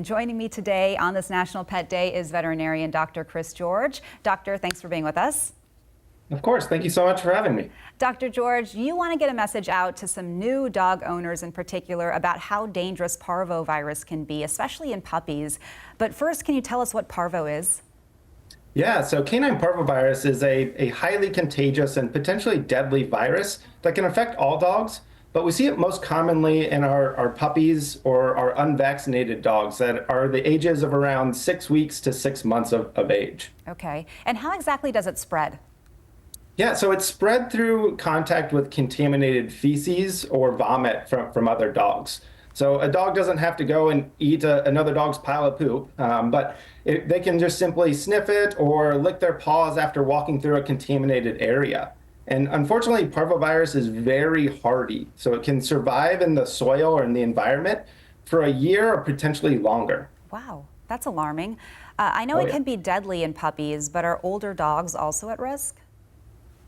Joining me today on this National Pet Day is veterinarian Dr. Chris George. Doctor, thanks for being with us. Of course. Thank you so much for having me. Dr. George, you want to get a message out to some new dog owners in particular about how dangerous parvovirus can be, especially in puppies. But first, can you tell us what parvo is? Yeah, so canine parvovirus is a highly contagious and potentially deadly virus that can affect all dogs, but we see it most commonly in our puppies or our unvaccinated dogs that are the ages of around 6 weeks to 6 months of age. Okay. And how exactly does it spread? Yeah, so it's spread through contact with contaminated feces or vomit from other dogs. So a dog doesn't have to go and eat another dog's pile of poop, but they can just simply sniff it or lick their paws after walking through a contaminated area. And unfortunately, parvovirus is very hardy, so it can survive in the soil or in the environment for a year or potentially longer. Wow, that's alarming. I know it can be deadly in puppies, but are older dogs also at risk?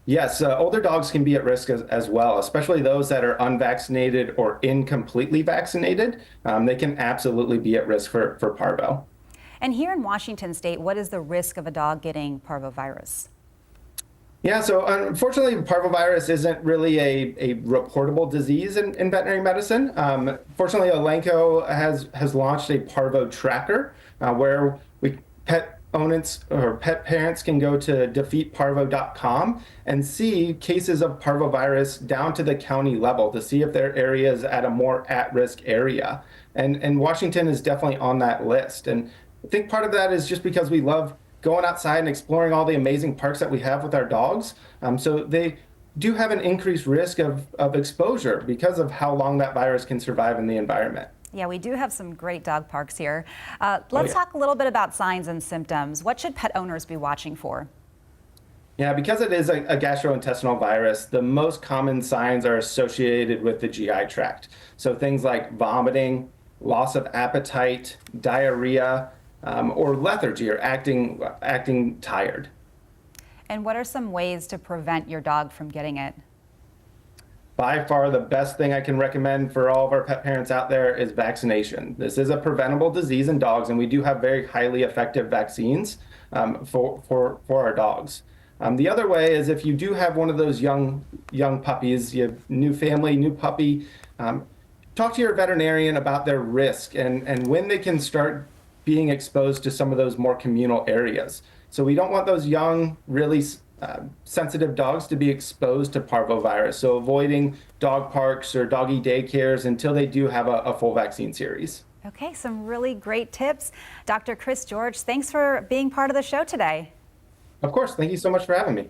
Yes, older dogs can be at risk as well, especially those that are unvaccinated or incompletely vaccinated. They can absolutely be at risk for parvo. And here in Washington State, what is the risk of a dog getting parvovirus? Yeah, so unfortunately, parvovirus isn't really a reportable disease in veterinary medicine. Fortunately, Elanco has launched a parvo tracker where pet owners or pet parents can go to defeatparvo.com and see cases of parvovirus down to the county level to see if their area is at a more at-risk area. And Washington is definitely on that list. And I think part of that is just because we love going outside and exploring all the amazing parks that we have with our dogs. So they do have an increased risk of exposure because of how long that virus can survive in the environment. Yeah, we do have some great dog parks here. Let's talk a little bit about signs and symptoms. What should pet owners be watching for? Yeah, because it is a gastrointestinal virus, the most common signs are associated with the GI tract. So things like vomiting, loss of appetite, diarrhea, or lethargy, or acting tired. And what are some ways to prevent your dog from getting it? By far, the best thing I can recommend for all of our pet parents out there is vaccination. This is a preventable disease in dogs, and we do have very highly effective vaccines for our dogs. The other way is if you do have one of those young puppies, you have new family, new puppy, talk to your veterinarian about their risk and when they can start being exposed to some of those more communal areas. So we don't want those young, really sensitive dogs to be exposed to parvovirus. So avoiding dog parks or doggy daycares until they do have a full vaccine series. Okay, some really great tips. Dr. Chris George, thanks for being part of the show today. Of course. Thank you so much for having me.